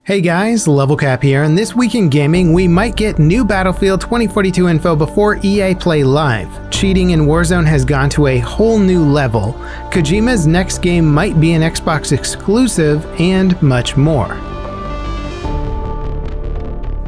Hey guys, Level Cap here, and this week in gaming we might get new Battlefield 2042 info before EA Play Live. Cheating in Warzone has gone to a whole new level. Kojima's next game might be an Xbox exclusive, and much more.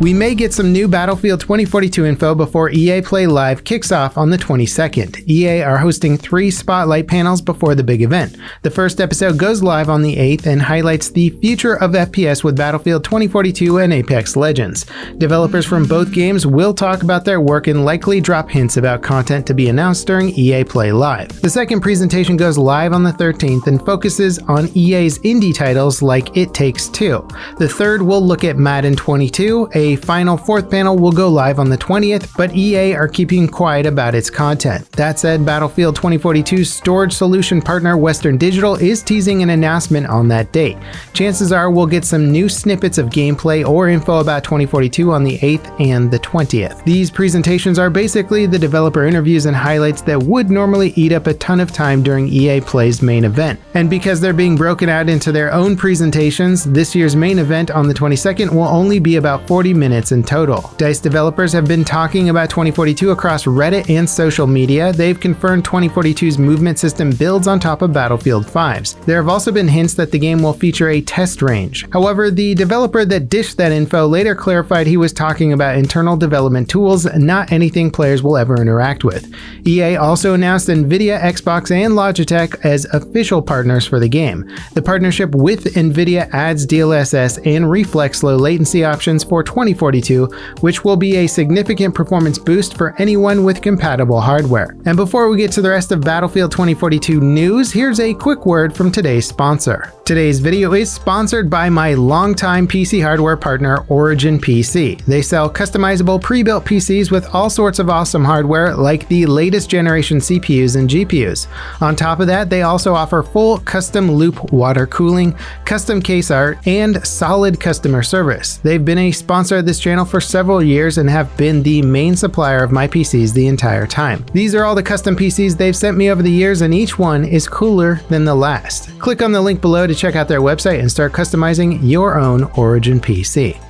We may get some new Battlefield 2042 info before EA Play Live kicks off on the 22nd. EA are hosting 3 spotlight panels before the big event. The first episode goes live on the 8th and highlights the future of FPS with Battlefield 2042 and Apex Legends. Developers from both games will talk about their work and likely drop hints about content to be announced during EA Play Live. The second presentation goes live on the 13th and focuses on EA's indie titles like It Takes Two. The third will look at Madden 22, a final fourth panel will go live on the 20th, but EA are keeping quiet about its content. That said, Battlefield 2042's storage solution partner Western Digital is teasing an announcement on that date. Chances are we'll get some new snippets of gameplay or info about 2042 on the 8th and the 20th. These presentations are basically the developer interviews and highlights that would normally eat up a ton of time during EA Play's main event. And because they're being broken out into their own presentations, this year's main event on the 22nd will only be about 40 minutes in total. DICE developers have been talking about 2042 across Reddit and social media. They've confirmed 2042's movement system builds on top of Battlefield 5's. There have also been hints that the game will feature a test range. However, the developer that dished that info later clarified he was talking about internal development tools, not anything players will ever interact with. EA also announced Nvidia, Xbox, and Logitech as official partners for the game. The partnership with Nvidia adds DLSS and reflex low latency options for 2042, which will be a significant performance boost for anyone with compatible hardware. And before we get to the rest of Battlefield 2042 news, here's a quick word from today's sponsor. Today's video is sponsored by my longtime PC hardware partner, Origin PC. They sell customizable pre-built PCs with all sorts of awesome hardware like the latest generation CPUs and GPUs. On top of that, they also offer full custom loop water cooling, custom case art, and solid customer service. They've been a sponsor of this channel for several years and have been the main supplier of my PCs the entire time. These are all the custom PCs they've sent me over the years, and each one is cooler than the last. Click on the link below to check out their website and start customizing your own Origin PC.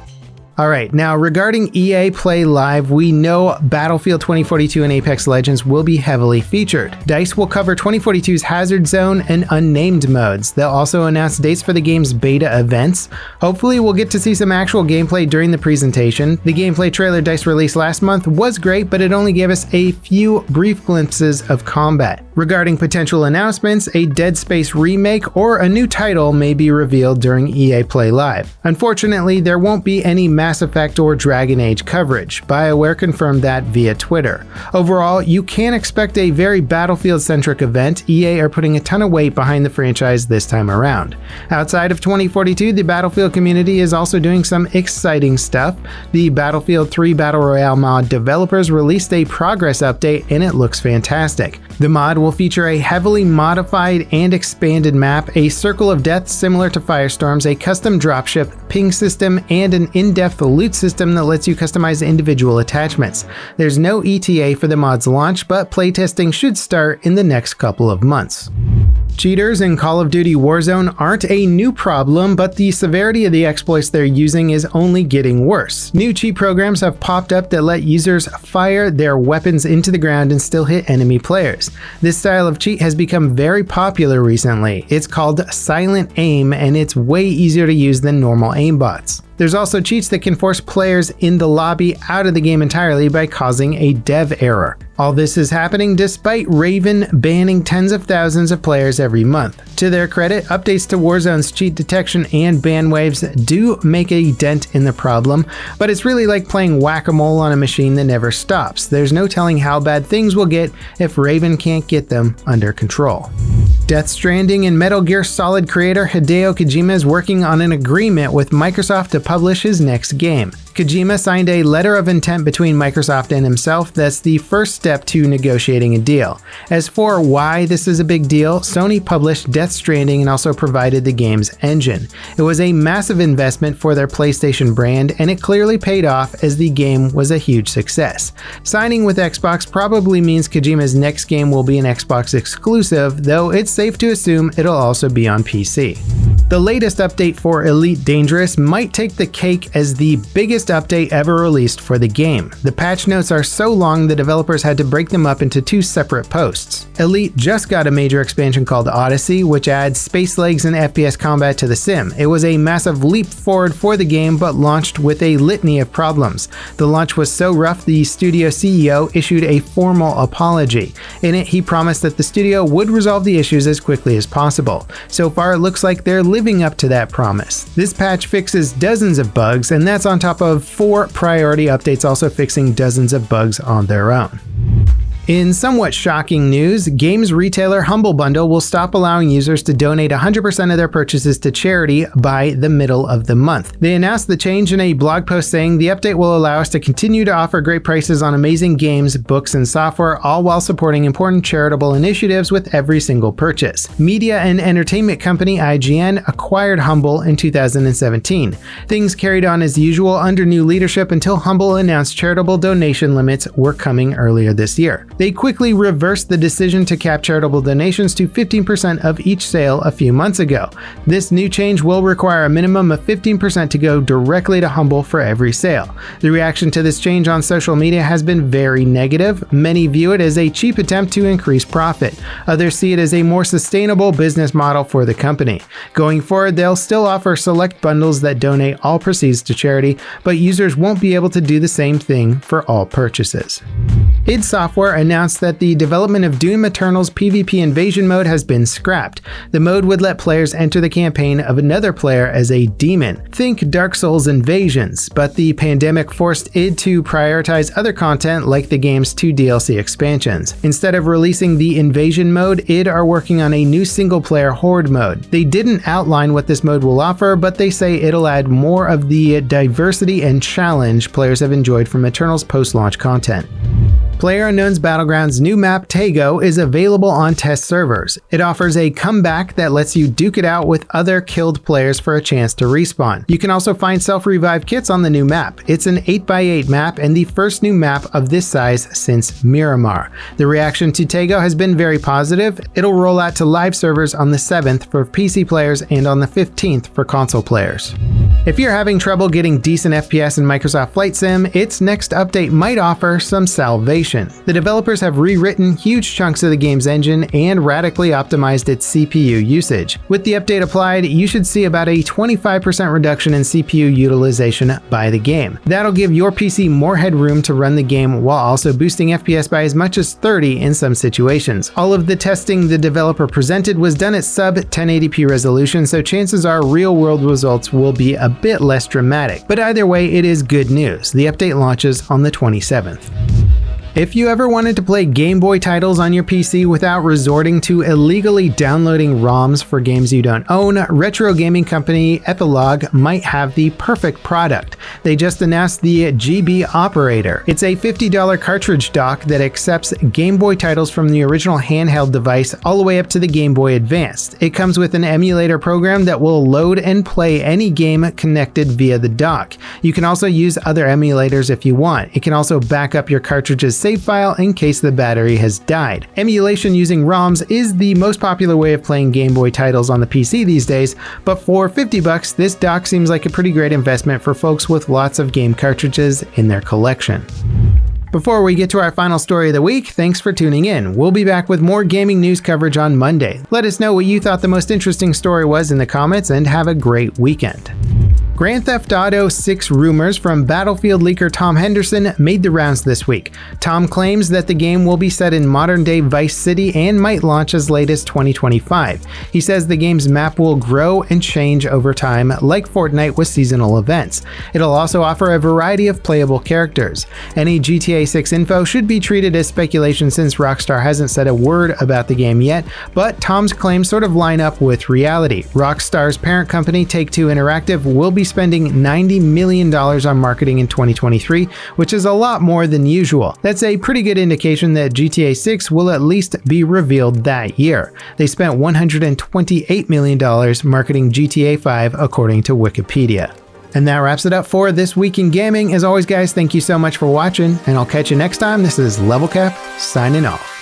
Alright, now regarding EA Play Live, we know Battlefield 2042 and Apex Legends will be heavily featured. DICE will cover 2042's Hazard Zone and Unnamed modes. They'll also announce dates for the game's beta events. Hopefully we'll get to see some actual gameplay during the presentation. The gameplay trailer DICE released last month was great, but it only gave us a few brief glimpses of combat. Regarding potential announcements, a Dead Space remake or a new title may be revealed during EA Play Live. Unfortunately, there won't be any Mass Effect or Dragon Age coverage. BioWare confirmed that via Twitter. Overall, you can expect a very Battlefield-centric event. EA are putting a ton of weight behind the franchise this time around. Outside of 2042, the Battlefield community is also doing some exciting stuff. The Battlefield 3 Battle Royale mod developers released a progress update, and it looks fantastic. The mod will feature a heavily modified and expanded map, a circle of death similar to Firestorm's, a custom dropship, ping system, and an in-depth loot system that lets you customize individual attachments. There's no ETA for the mod's launch, but playtesting should start in the next couple of months. Cheaters in Call of Duty Warzone aren't a new problem, but the severity of the exploits they're using is only getting worse. New cheat programs have popped up that let users fire their weapons into the ground and still hit enemy players. This style of cheat has become very popular recently. It's called Silent Aim, and it's way easier to use than normal aimbots. There's also cheats that can force players in the lobby out of the game entirely by causing a dev error. All this is happening despite Raven banning tens of thousands of players every month. To their credit, updates to Warzone's cheat detection and ban waves do make a dent in the problem, but it's really like playing whack-a-mole on a machine that never stops. There's no telling how bad things will get if Raven can't get them under control. Death Stranding and Metal Gear Solid creator Hideo Kojima is working on an agreement with Microsoft to publish his next game. Kojima signed a letter of intent between Microsoft and himself that's the first step to negotiating a deal. As for why this is a big deal, Sony published Death Stranding and also provided the game's engine. It was a massive investment for their PlayStation brand, and it clearly paid off as the game was a huge success. Signing with Xbox probably means Kojima's next game will be an Xbox exclusive, though it's safe to assume it'll also be on PC. The latest update for Elite Dangerous might take the cake as the biggest update ever released for the game. The patch notes are so long the developers had to break them up into 2 separate posts. Elite just got a major expansion called Odyssey, which adds space legs and FPS combat to the sim. It was a massive leap forward for the game, but launched with a litany of problems. The launch was so rough, the studio CEO issued a formal apology. In it, he promised that the studio would resolve the issues as quickly as possible. So far, it looks like they're living up to that promise. This patch fixes dozens of bugs, and that's on top of 4 priority updates also fixing dozens of bugs on their own. In somewhat shocking news, games retailer Humble Bundle will stop allowing users to donate 100% of their purchases to charity by the middle of the month. They announced the change in a blog post saying the update will allow us to continue to offer great prices on amazing games, books, and software, all while supporting important charitable initiatives with every single purchase. Media and entertainment company IGN acquired Humble in 2017. Things carried on as usual under new leadership until Humble announced charitable donation limits were coming earlier this year. They quickly reversed the decision to cap charitable donations to 15% of each sale a few months ago. This new change will require a minimum of 15% to go directly to Humble for every sale. The reaction to this change on social media has been very negative. Many view it as a cheap attempt to increase profit. Others see it as a more sustainable business model for the company. Going forward, they'll still offer select bundles that donate all proceeds to charity, but users won't be able to do the same thing for all purchases. id Software announced that the development of Doom Eternal's PvP invasion mode has been scrapped. The mode would let players enter the campaign of another player as a demon. Think Dark Souls Invasions, but the pandemic forced id to prioritize other content like the game's 2 DLC expansions. Instead of releasing the invasion mode, id are working on a new single-player horde mode. They didn't outline what this mode will offer, but they say it'll add more of the diversity and challenge players have enjoyed from Eternal's post-launch content. PlayerUnknown's Battlegrounds' new map, Taego, is available on test servers. It offers a comeback that lets you duke it out with other killed players for a chance to respawn. You can also find self-revive kits on the new map. It's an 8x8 map and the first new map of this size since Miramar. The reaction to Taego has been very positive. It'll roll out to live servers on the 7th for PC players and on the 15th for console players. If you're having trouble getting decent FPS in Microsoft Flight Sim, its next update might offer some salvation. The developers have rewritten huge chunks of the game's engine and radically optimized its CPU usage. With the update applied, you should see about a 25% reduction in CPU utilization by the game. That'll give your PC more headroom to run the game while also boosting FPS by as much as 30 in some situations. All of the testing the developer presented was done at sub 1080p resolution, so chances are real-world results will be a bit less dramatic. But either way, it is good news. The update launches on the 27th. If you ever wanted to play Game Boy titles on your PC without resorting to illegally downloading ROMs for games you don't own, retro gaming company Epilogue might have the perfect product. They just announced the GB Operator. It's a $50 cartridge dock that accepts Game Boy titles from the original handheld device all the way up to the Game Boy Advanced. It comes with an emulator program that will load and play any game connected via the dock. You can also use other emulators if you want. It can also back up your cartridge's save file in case the battery has died. Emulation using ROMs is the most popular way of playing Game Boy titles on the PC these days, but for $50, this dock seems like a pretty great investment for folks with lots of game cartridges in their collection. Before we get to our final story of the week, thanks for tuning in. We'll be back with more gaming news coverage on Monday. Let us know what you thought the most interesting story was in the comments, and have a great weekend. Grand Theft Auto 6 rumors from Battlefield leaker Tom Henderson made the rounds this week. Tom claims that the game will be set in modern-day Vice City and might launch as late as 2025. He says the game's map will grow and change over time, like Fortnite with seasonal events. It'll also offer a variety of playable characters. Any GTA 6 info should be treated as speculation since Rockstar hasn't said a word about the game yet, but Tom's claims sort of line up with reality. Rockstar's parent company, Take-Two Interactive, will be spending $90 million on marketing in 2023, which is a lot more than usual. That's a pretty good indication that GTA 6 will at least be revealed that year. They spent $128 million marketing GTA 5 according to Wikipedia. And that wraps it up for This Week in Gaming. As always, guys, thank you so much for watching, and I'll catch you next time. This is Level Cap signing off.